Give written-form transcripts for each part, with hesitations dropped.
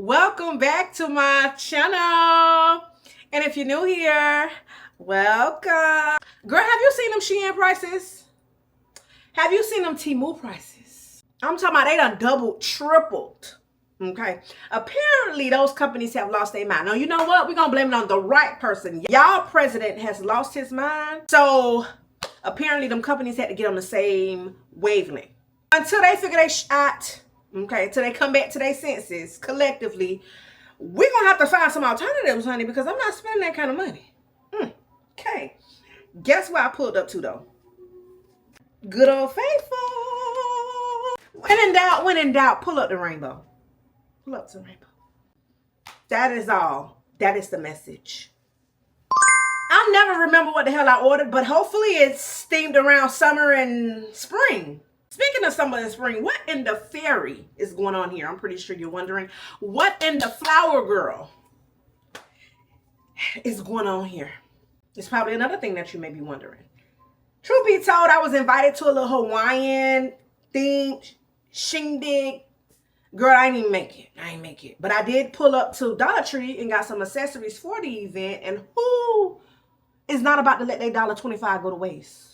Welcome back to my channel. And if you're new here, welcome. Girl, have you seen them Shein prices? Have you seen them Temu prices? I'm talking about they done doubled, tripled. Okay. Apparently, those companies have lost their mind. Now, you know what? We're going to blame it on the right person. Y'all president has lost his mind. So, apparently, them companies had to get on the same wavelength. Until they figure they shot, okay, until they come back to their senses collectively, we're going to have to find some alternatives, honey, because I'm not spending that kind of money. Okay. Guess where I pulled up to, though? Good old faithful. When in doubt, pull up the rainbow. Pull up the rainbow. That is all. That is the message. I'll never remember what the hell I ordered, but hopefully it's themed around summer and spring. Speaking of summer and spring, what in the fairy is going on here? I'm pretty sure you're wondering. What in the flower girl is going on here? It's probably another thing that you may be wondering. Truth be told, I was invited to a little Hawaiian themed shindig. Girl, I ain't make it. But I did pull up to Dollar Tree and got some accessories for the event. And who is not about to let their $1.25 go to waste?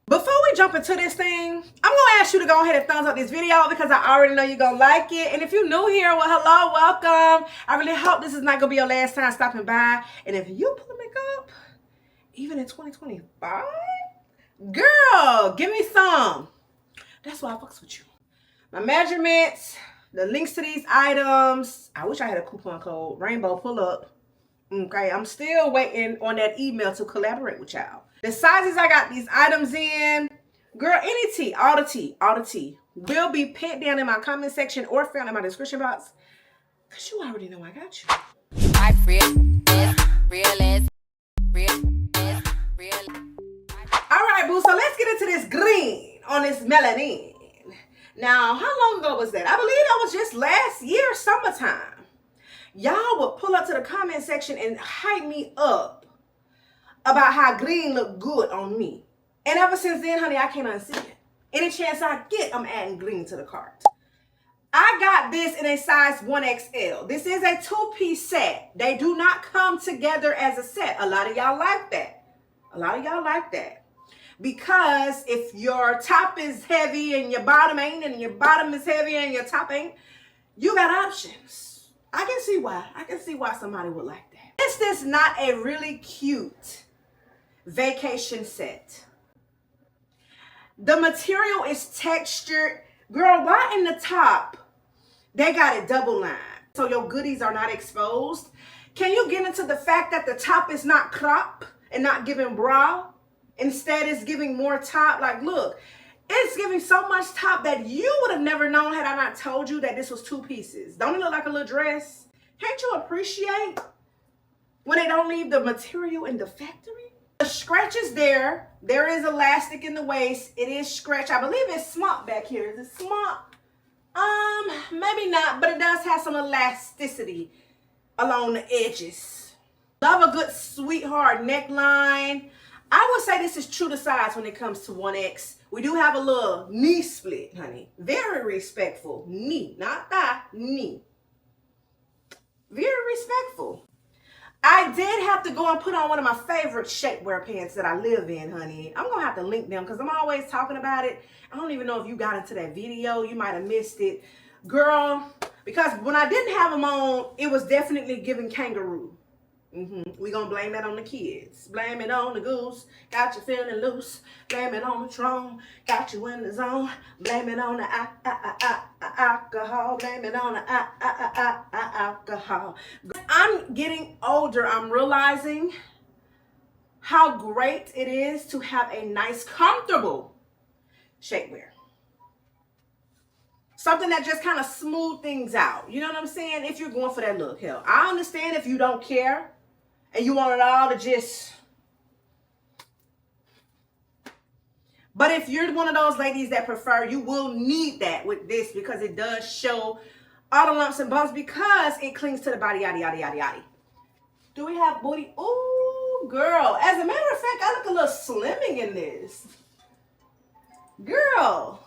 Before we jump into this thing, I'm going to ask you to go ahead and thumbs up this video because I already know you're going to like it. And if you're new here, well, hello, welcome. I really hope this is not going to be your last time stopping by. And if you pull makeup, even in 2025, girl, give me some. That's why I fucks with you. My measurements, the links to these items. I wish I had a coupon code. Rainbow, pull up. Okay, I'm still waiting on that email to collaborate with y'all. The sizes I got these items in, girl, any tea, all the tea will be pinned down in my comment section or found in my description box. Because you already know I got you. All right, boo, so let's get into this green on this melanin. Now, how long ago was that? I believe that was just last year, summertime. Y'all would pull up to the comment section and hype me up about how green looked good on me. And ever since then, honey, I can't unsee it. Any chance I get, I'm adding green to the cart. I got this in a size 1XL. This is a two-piece set. They do not come together as a set. A lot of y'all like that. Because if your top is heavy and your bottom ain't, and your bottom is heavy and your top ain't, you got options. I can see why somebody would like that. Is this not a really cute vacation set? The material is textured. Girl, why in the top they got it double lined so your goodies are not exposed? Can you get into the fact that the top is not crop and not giving bra? Instead, it's giving more top. Like, look, it's giving so much top that you would have never known had I not told you that this was two pieces. Don't it look like a little dress? Can't you appreciate when they don't leave the material in the factory? The scratch is there. There is elastic in the waist. It is stretch. I believe it's smart back here. Is it smart? Maybe not, but it does have some elasticity along the edges. Love a good sweetheart neckline. I would say this is true to size when it comes to 1X. We do have a little knee split, honey. Very respectful. Knee, not thigh, knee. Very respectful. I did have to go and put on one of my favorite shapewear pants that I live in, honey. I'm going to have to link them because I'm always talking about it. I don't even know if you got into that video. You might have missed it. Girl, because when I didn't have them on, it was definitely giving kangaroo. We gonna blame that on the kids. Blame it on the goose. Got you feeling loose. Blame it on the Tron. Got you in the zone. Blame it on the alcohol. Blame it on the alcohol. I'm getting older. I'm realizing how great it is to have a nice, comfortable shapewear. Something that just kind of smooth things out. You know what I'm saying? If you're going for that look. Hell, I understand if you don't care and you want it all to just... But if you're one of those ladies that prefer, you will need that with this because it does show all the lumps and bumps because it clings to the body, yada, yada, yada, yada. Do we have booty? Ooh, girl. As a matter of fact, I look a little slimming in this. Girl.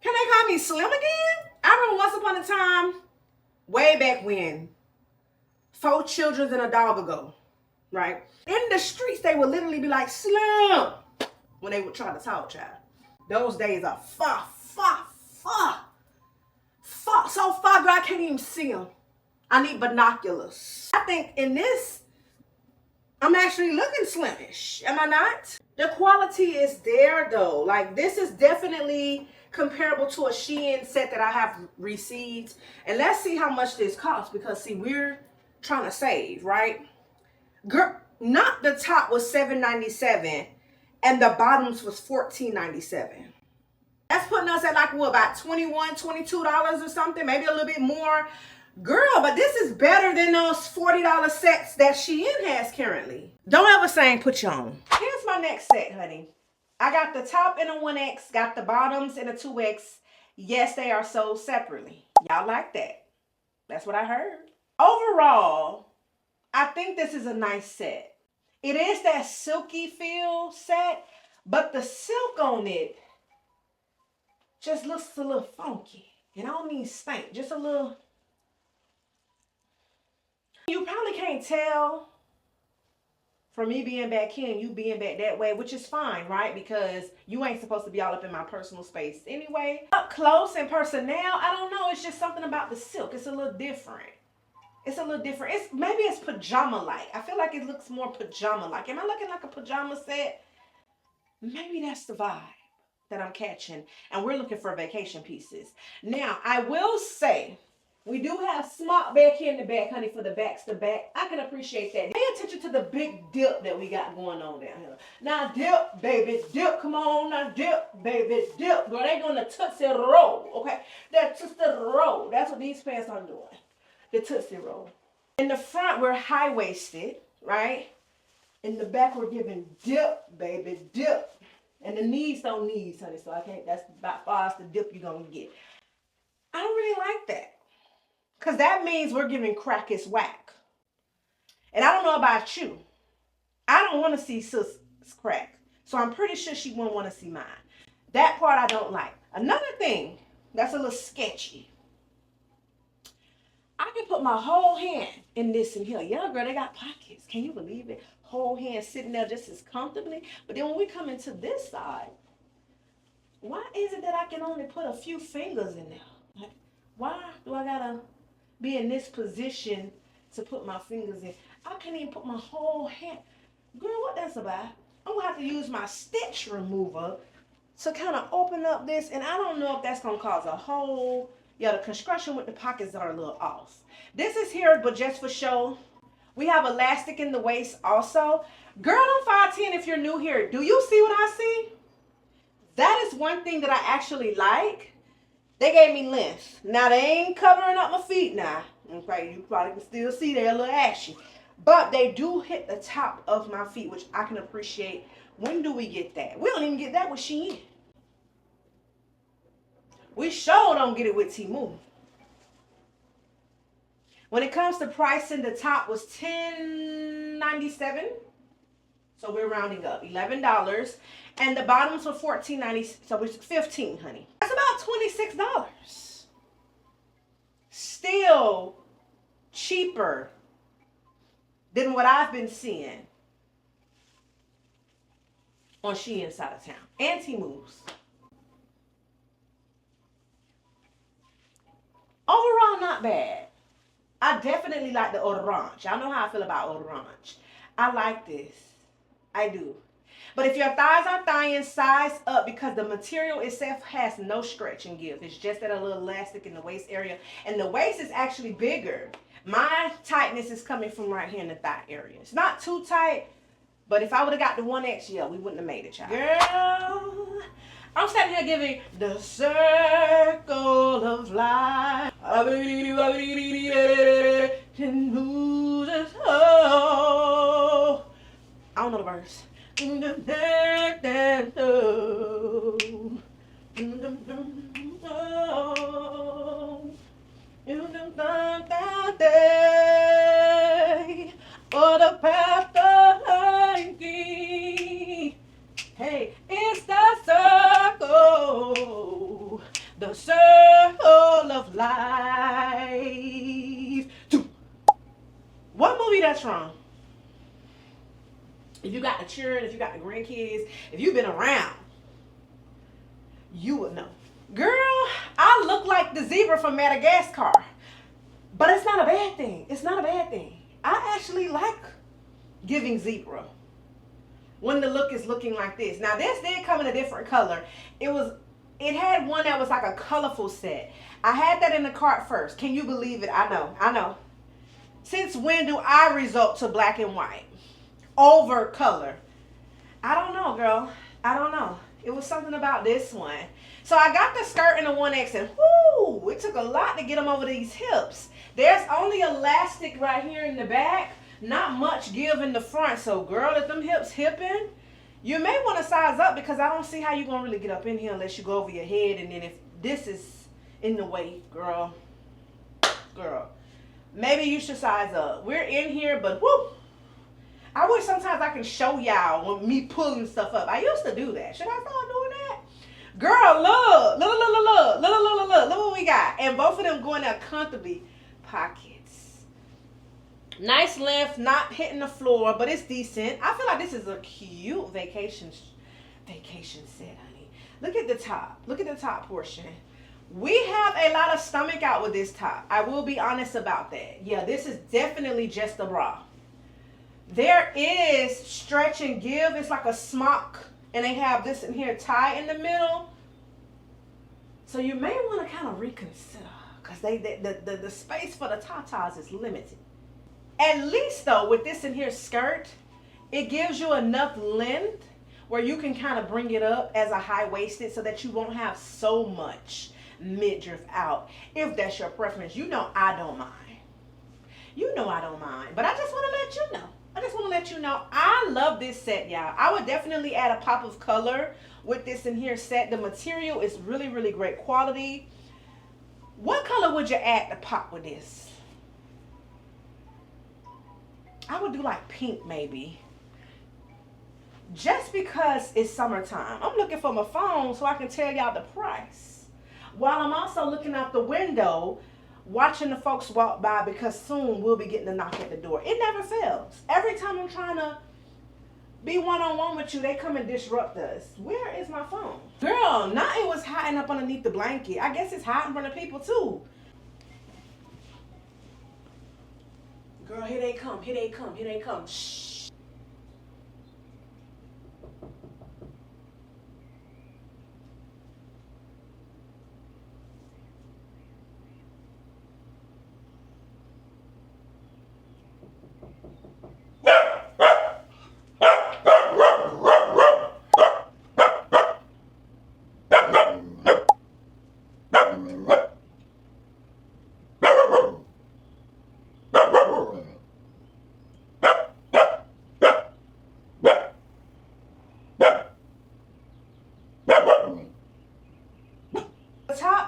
Can they call me slim again? I remember once upon upon a time, way back when, 4 children and a dog ago, right? In the streets, they would literally be like, Slim, when they would try to talk, child. Those days are far, so far, girl, I can't even see them. I need binoculars. I think in this, I'm actually looking slimish. Am I not? The quality is there though. Like, this is definitely comparable to a Shein set that I have received. And let's see how much this costs, because see, we're trying to save, right? Girl, not the top was $7.97 and the bottoms was $14.97. That's putting us at like, what, about $21, $22 or something, maybe a little bit more. Girl, but this is better than those $40 sets that Shein has currently. Don't ever say put you on. Here's my next set, honey. I got the top in a 1X, got the bottoms in a 2X. Yes, they are sold separately. Y'all like that? That's what I heard. Overall, I think this is a nice set. It is that silky feel set, but the silk on it just looks a little funky. And I don't mean stank, just a little. You probably can't tell from me being back here and you being back that way, which is fine, right? Because you ain't supposed to be all up in my personal space anyway. Up close and personnel, I don't know. It's just something about the silk. It's a little different. It's a little different. Maybe it's pajama-like. I feel like it looks more pajama-like. Am I looking like a pajama set? Maybe that's the vibe that I'm catching. And we're looking for vacation pieces. Now, I will say, we do have smart back here in the back, honey, for the backs to back. I can appreciate that. Pay attention to the big dip that we got going on down here. Now, dip, baby, dip. Come on, now, dip, baby, dip. Girl, they gonna Tootsie Roll, okay? That Tootsie Roll. That's what these pants are doing. The Tootsie Roll. In the front, we're high-waisted, right? In the back, we're giving dip, baby, dip. And the knees don't knees, honey, so I can't, that's about far as the dip you're gonna get. I don't really like that. Because that means we're giving crack is whack. And I don't know about you. I don't want to see sis crack. So I'm pretty sure she wouldn't want to see mine. That part I don't like. Another thing that's a little sketchy. I can put my whole hand in this in here. Yeah, girl, they got pockets. Can you believe it? Whole hand sitting there just as comfortably. But then when we come into this side, why is it that I can only put a few fingers in there? Like, why do I gotta be in this position to put my fingers in? I can't even put my whole hand. Girl, what that's about? I'm gonna have to use my stitch remover to kind of open up this, and I don't know if that's gonna cause a hole. Yeah, the construction with the pockets are a little off. This is here, but just for show. We have elastic in the waist also. Girl, I'm 5'10" if you're new here. Do you see what I see? That is one thing that I actually like. They gave me length. Now, they ain't covering up my feet now. Okay, you probably can still see they're a little ashy. But they do hit the top of my feet, which I can appreciate. When do we get that? We don't even get that with Shein. We sure don't get it with Temu. When it comes to pricing, the top was $10.97. So we're rounding up, $11. And the bottoms were $14.90, so it's $15, honey. That's about $26. Still cheaper than what I've been seeing on Shein side of town. And Temu's. Overall, not bad. I definitely like the orange. Y'all know how I feel about orange. I like this. I do. But if your thighs are thigh-in, size up, because the material itself has no stretch and give. It's just that a little elastic in the waist area. And the waist is actually bigger. My tightness is coming from right here in the thigh area. It's not too tight, but if I would have got the 1X, yeah, we wouldn't have made it, y'all. Girl, I'm standing here giving the circle of life. I don't know the verse. For the path of hiking. Hey, it's the circle of life. that's wrong. If you got the children, if you got the grandkids, if you've been around, you would know. Girl, I look like the zebra from Madagascar. But it's not a bad thing. It's not a bad thing. I actually like giving zebra when the look is looking like this. Now this did come in a different color. It had one that was like a colorful set. I had that in the cart first. Can you believe it? I know. Since when do I resort to black and white over color? I don't know, girl. I don't know. It was something about this one. So I got the skirt in the 1X and whoo, it took a lot to get them over these hips. There's only elastic right here in the back, not much give in the front. So girl, if them hips hipping, you may want to size up because I don't see how you're going to really get up in here unless you go over your head. And then if this is in the way, girl, maybe you should size up. We're in here, but whoo. I wish sometimes I can show y'all when me pulling stuff up. I used to do that. Should I start doing that? Girl, look what we got. And both of them going out comfortably. Pockets. Nice length, not hitting the floor, but it's decent. I feel like this is a cute vacation set, honey. Look at the top. Look at the top portion. We have a lot of stomach out with this top. I will be honest about that. Yeah, this is definitely just a bra. There is stretch and give. It's like a smock. And they have this in here tie in the middle. So you may want to kind of reconsider. Because the space for the tatas is limited. At least though, with this in here skirt, it gives you enough length where you can kind of bring it up as a high-waisted so that you won't have so much midriff out. If that's your preference. You know I don't mind. You know I don't mind. But I just want to let you know. I love this set, y'all. I would definitely add a pop of color with this in here set. The material is really, really great quality. What color would you add to pop with this? I would do like pink maybe. Just because it's summertime. I'm looking for my phone so I can tell y'all the price. While I'm also looking out the window watching the folks walk by because soon we'll be getting a knock at the door. It never fails. Every time I'm trying to be one-on-one with you, they come and disrupt us. Where is my phone? Girl, now it was hiding up underneath the blanket. I guess it's hiding from the people too. Girl, here they come. Shh.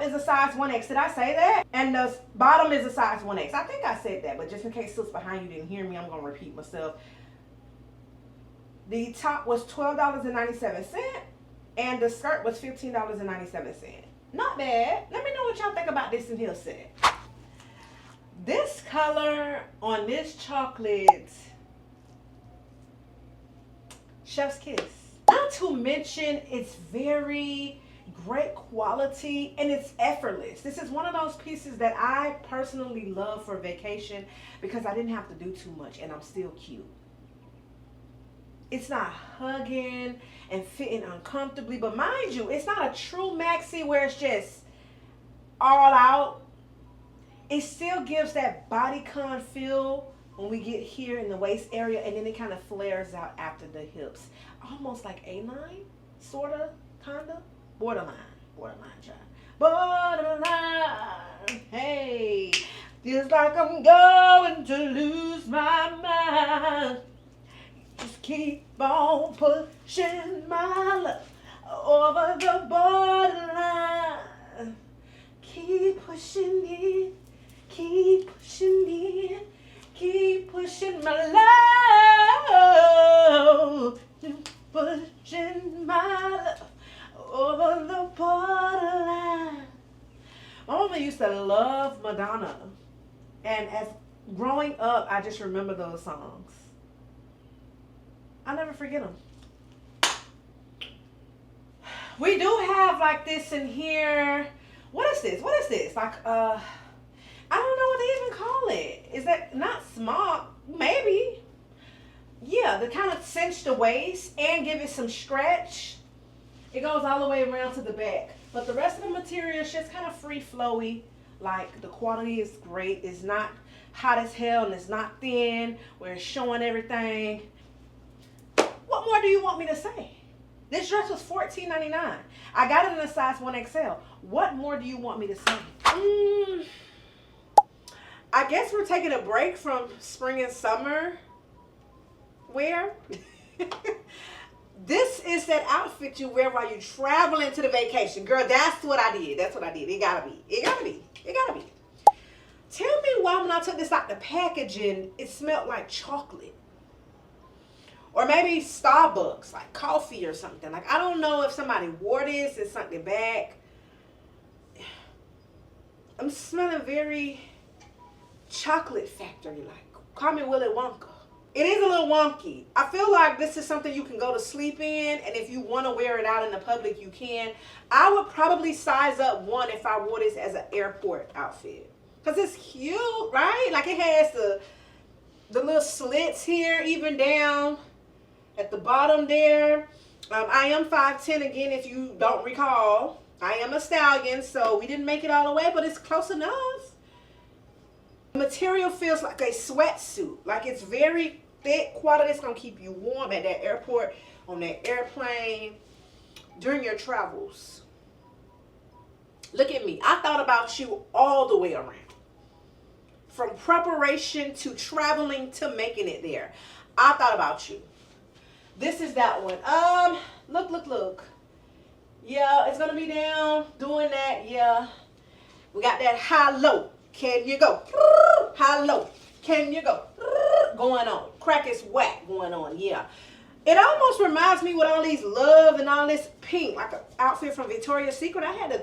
Is a size 1X. Did I say that? And the bottom is a size 1X. I think I said that, but just in case Sis behind you didn't hear me, I'm going to repeat myself. The top was $12.97 and the skirt was $15.97. Not bad. Let me know what y'all think about this in here set. This color on this chocolate, chef's kiss. Not to mention it's very great quality and it's effortless. This is one of those pieces that I personally love for vacation because I didn't have to do too much and I'm still cute. It's not hugging and fitting uncomfortably, but mind you, it's not a true maxi where it's just all out. It still gives that bodycon feel when we get here in the waist area, and then it kind of flares out after the hips. Almost like A-line, sorta, kinda. Borderline, child. Borderline, hey. Feels like I'm going to lose my mind. Just keep on pushing my love over the borderline. Keep pushing it, keep pushing it, keep pushing my love. Keep pushing my love over the borderline. My mama used to love Madonna. And as Growing up, I just remember those songs. I'll never forget them. We do have like this in here. What is this? What is this? Like, I don't know what they even call it. Is that not small? Maybe. Yeah, to kind of cinch the waist and give it some stretch. It goes all the way around to the back. But the rest of the material is just kind of free flowy. Like, the quality is great. It's not hot as hell and it's not thin where it's showing everything. What more do you want me to say? This dress was $14.99. I got it in a size 1XL. What more do you want me to say? I guess we're taking a break from spring and summer wear. This is that outfit you wear while you traveling to the vacation. Girl, that's what I did. That's what I did. It gotta be. It gotta be. It gotta be. Tell me why when I took this out the packaging, it smelled like chocolate. Or maybe Starbucks, like coffee or something. Like, I don't know if somebody wore this and sunk it back. I'm smelling very chocolate factory like. Call me Willy Wonka. It is a little wonky. I feel like this is something you can go to sleep in, and if you want to wear it out in the public, you can. I would probably size up one if I wore this as an airport outfit. Because it's cute, right? Like, it has the little slits here, even down at the bottom there. I am 5'10", again, if you don't recall. I am a stallion, so we didn't make it all the way, but it's close enough. The material feels like a sweatsuit. Like, it's very thick quality. It's going to keep you warm at that airport, on that airplane, during your travels. Look at me. I thought about you all the way around. From preparation to traveling to making it there. I thought about you. This is that one. Look. Yeah, it's going to be down doing that. Yeah. We got that high-low. Can you go? High-low. Can you go? Going on. Crack is whack going on. Yeah. It almost reminds me with all these love and all this pink, like an outfit from Victoria's Secret. I had to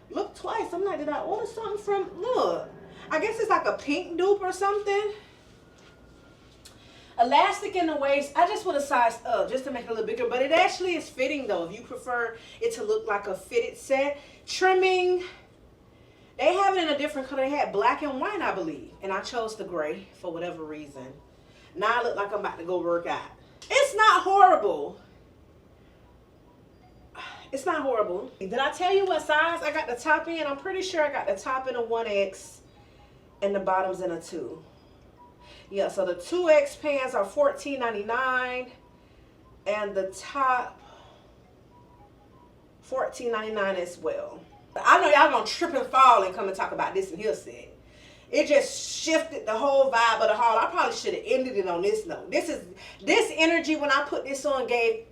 look twice. I'm like, did I order something from, look. I guess it's like a pink dupe or something. Elastic in the waist. I just would have sized up just to make it a little bigger. But it actually is fitting though. If you prefer it to look like a fitted set. Trimming. They have it in a different color. They had black and white, I believe. And I chose the gray for whatever reason. Now I look like I'm about to go work out. It's not horrible. It's not horrible. Did I tell you what size I got the top in? I'm pretty sure I got the top in a 1X and the bottoms in a 2. Yeah, so the 2X pants are $14.99 and the top $14.99 as well. I know y'all gonna trip and fall and come and talk about this and he'll say it just shifted the whole vibe of the haul. I probably should have ended it on this note. This energy when I put this on gave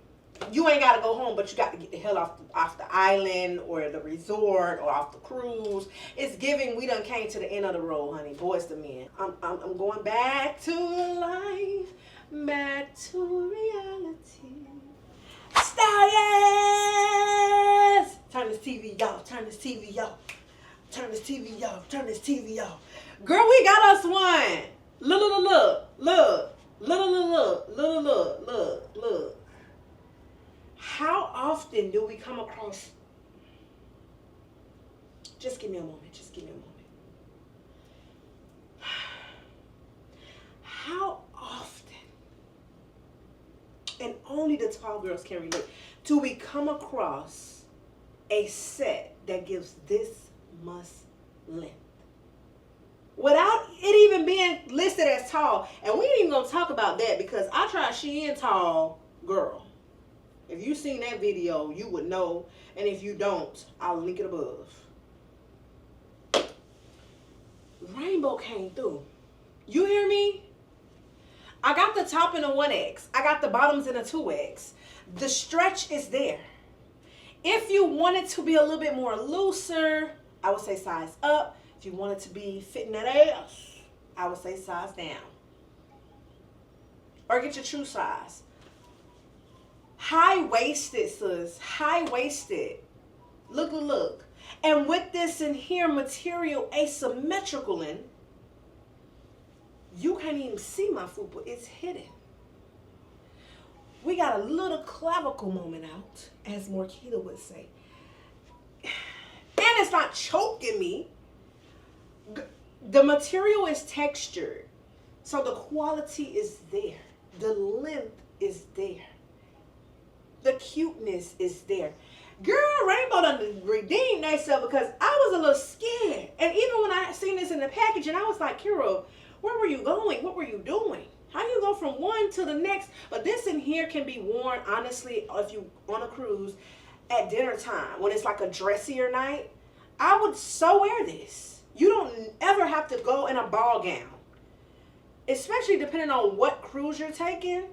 you ain't gotta go home, but you got to get the hell off the island or the resort or off the cruise. It's giving we done came to the end of the road, honey. Boys to men. I'm going back to life, back to reality. Stallions! Turn this TV off, turn this TV off. Turn this TV off, turn this TV off. Girl, we got us one. Look. How often do we come across, just give me a moment, how often, and only the tall girls can relate, do we come across a set that gives this much length without it even being listed as tall? And we ain't even gonna talk about that because I tried Shein tall girl. If you seen that video, you would know. And if you don't, I'll link it above. Rainbow came through. You hear me? I got the top in a 1X. I got the bottoms in a 2X. The stretch is there. If you want it to be a little bit more looser, I would say size up. If you want it to be fitting that ass, I would say size down. Or get your true size. High-waisted, sis. High-waisted. Look. And with this in here material asymmetrical in, You can't even see my fupa. It's hidden. We got a little clavicle moment out, as Morkita would say. And it's not choking me. The material is textured. So the quality is there. The length is there. The cuteness is there. Girl, Rainbow done redeemed themselves because I was a little scared. And even when I seen this in the packaging, I was like, Kira, where were you going? What were you doing? How do you go from one to the next? But this in here can be worn, honestly, if you on a cruise at dinner time when it's like a dressier night. I would so wear this. You don't ever have to go in a ball gown, especially depending on what cruise you're taking.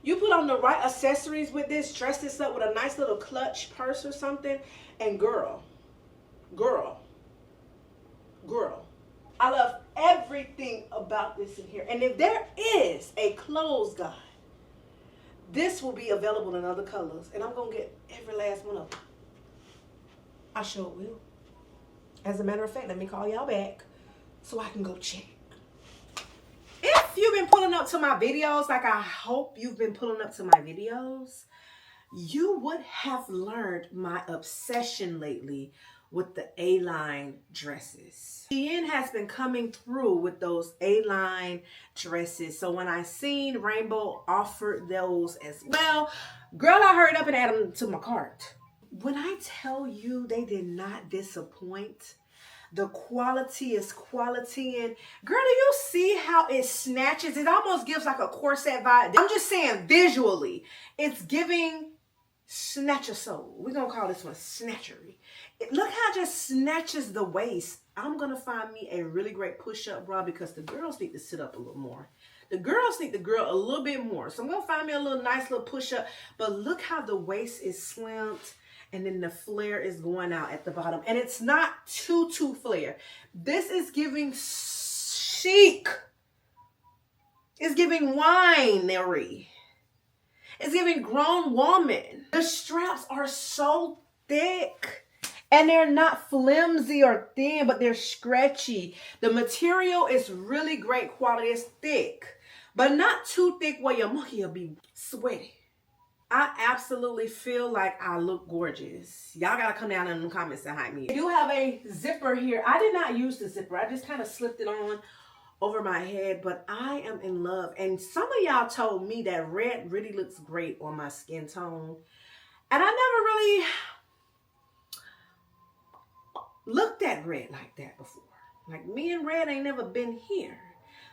You put on the right accessories with this, dress this up with a nice little clutch purse or something, and girl, I love everything about this in here. And if there is a clothes guide, this will be available in other colors, and I'm gonna get every last one of them. I sure will. As a matter of fact, let me call y'all back so I can go check. If you've been pulling up to my videos, like I hope you've been pulling up to my videos, you would have learned my obsession lately with the A-line dresses. Shein has been coming through with those A-line dresses. So when I seen Rainbow offered those as well, girl, I hurried up and added them to my cart. When I tell you they did not disappoint, the quality is quality. And girl, do you see how it snatches? It almost gives like a corset vibe. I'm just saying visually, it's giving snatch a soul. We're going to call this one snatchery. Look how it just snatches the waist. I'm going to find me a really great push-up bra because the girls need to sit up a little more. The girls need the girl a little bit more. So I'm going to find me a little nice little push-up. But look how the waist is slimmed. And then the flare is going out at the bottom. And it's not too flare. This is giving chic. It's giving winery. It's giving grown woman. The straps are so thick. And they're not flimsy or thin, but they're stretchy. The material is really great quality. It's thick. But not too thick where your monkey will be sweaty. I absolutely feel like I look gorgeous. Y'all gotta come down in the comments and hype me. I do have a zipper here. I did not use the zipper. I just kind of slipped it on over my head, but I am in love. And some of y'all told me that red really looks great on my skin tone. And I never really looked at red like that before. Like me and red ain't never been here.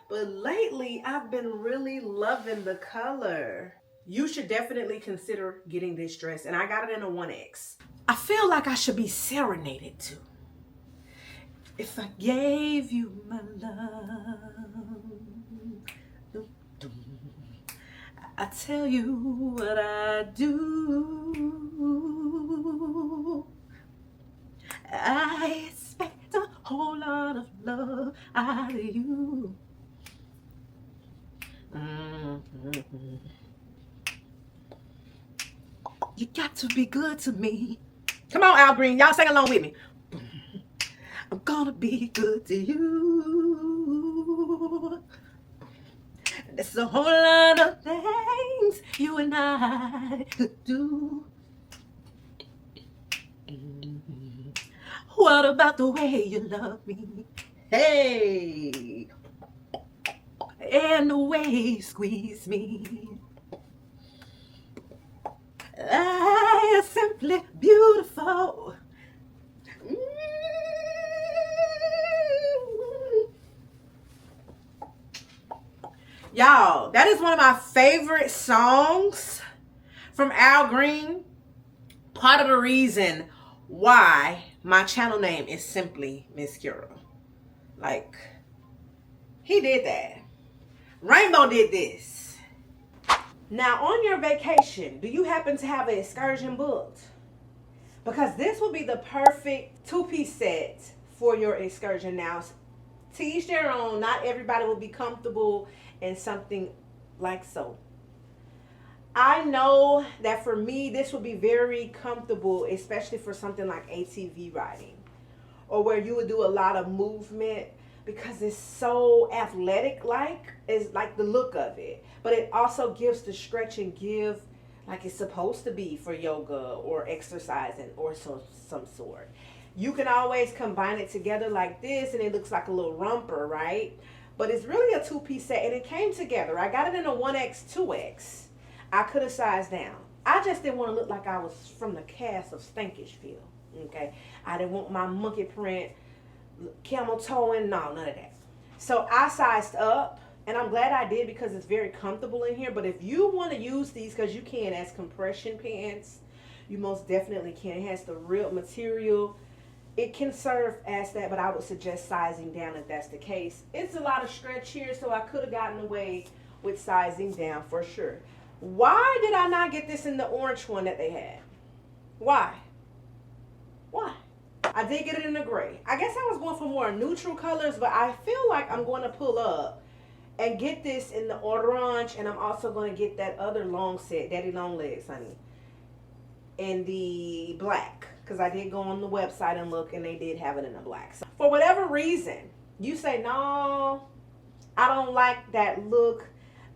But lately, I've been really loving the color. You should definitely consider getting this dress. And I got it in a 1X. I feel like I should be serenaded to. If I gave you my love, I tell you what I do. I expect a whole lot of love out of you. You got to be good to me. Come on, Al Green. Y'all sing along with me. I'm gonna be good to you. There's a whole lot of things you and I could do. What about the way you love me? Hey. And the way you squeeze me. I am simply beautiful. Y'all, that is one of my favorite songs from Al Green. Part of the reason why my channel name is simply Miss Kira. Like, he did that. Rainbow did this. Now, on your vacation, do you happen to have an excursion booked? Because this will be the perfect two-piece set for your excursion. Now, to each their own. Not everybody will be comfortable in something like so. I know that for me, this will be very comfortable, especially for something like ATV riding, or where you would do a lot of movement. because it's so athletic-like. It's like the look of it. But it also gives the stretch and give like it's supposed to be for yoga or exercising or some sort. You can always combine it together like this and it looks like a little romper, right? But it's really a two-piece set and it came together. I got it in a 1X, 2X. I could have sized down. I just didn't want to look like I was from the cast of Stankishville, okay? I didn't want my monkey print, camel toeing, no, none of that. So I sized up, and I'm glad I did because it's very comfortable in here. But if you want to use these, because you can as compression pants, you most definitely can. It has the real material. It can serve as that, but I would suggest sizing down if that's the case. It's a lot of stretch here, so I could have gotten away with sizing down for sure. Why did I not get this in the orange one that they had? Why? Why? I did get it in the gray. I guess I was going for more neutral colors, but I feel like I'm going to pull up and get this in the orange, and I'm also going to get that other long set, Daddy Long Legs, honey, in the black, because I did go on the website and look, and they did have it in the black. So for whatever reason, you say, no, I don't like that look.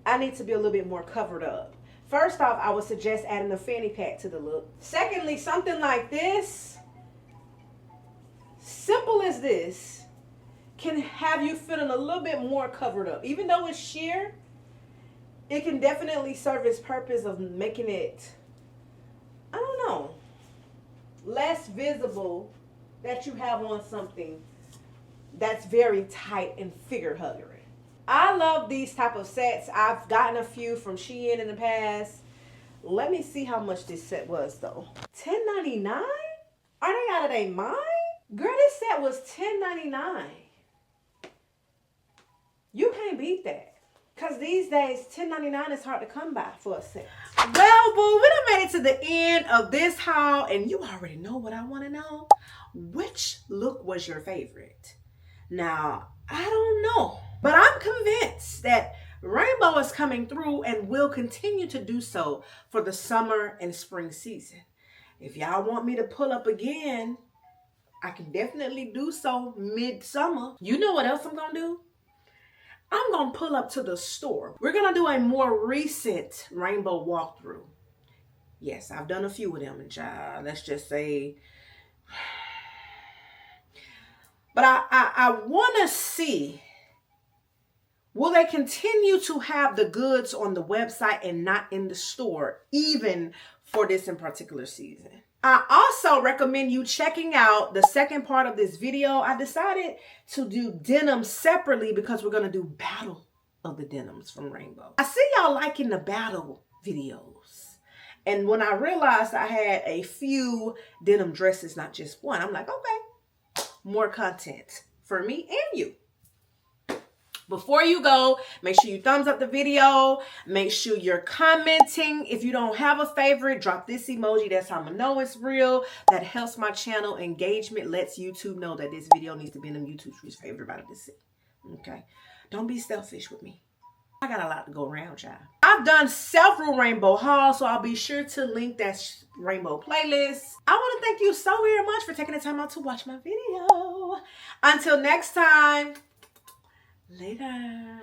I need to be a little bit more covered up. First off, I would suggest adding a fanny pack to the look. Secondly, something like this, simple as this, can have you feeling a little bit more covered up. Even though it's sheer, it can definitely serve its purpose of making it, I don't know, less visible that you have on something that's very tight and figure hugging. I love these type of sets. I've gotten a few from Shein in the past. Let me see how much this set was though. $10.99? Are they out of their mind? Girl, this set was $10.99. You can't beat that. Because these days, $10.99 is hard to come by for a set. Well, boo, we done made it to the end of this haul. And you already know what I want to know. Which look was your favorite? Now, I don't know. But I'm convinced that rainbow is coming through and will continue to do so for the summer and spring season. If y'all want me to pull up again, I can definitely do so mid-summer. You know what else I'm going to do? I'm going to pull up to the store. We're going to do a more recent rainbow walkthrough. Yes, I've done a few of them, and let's just say. But I want to see, will they continue to have the goods on the website and not in the store, even for this in particular season? I also recommend you checking out the second part of this video. I decided to do denim separately because we're going to do battle of the denims from Rainbow. I see y'all liking the battle videos. And when I realized I had a few denim dresses, not just one, I'm like, okay, more content for me and you. Before you go, make sure you thumbs up the video. Make sure you're commenting. If you don't have a favorite, drop this emoji. That's how I'm gonna know it's real. That helps my channel engagement. Lets YouTube know that this video needs to be in them YouTube streets for everybody to see. Okay? Don't be selfish with me. I got a lot to go around, child. I've done several rainbow hauls, so I'll be sure to link that rainbow playlist. I want to thank you so very much for taking the time out to watch my video. Until next time. Later.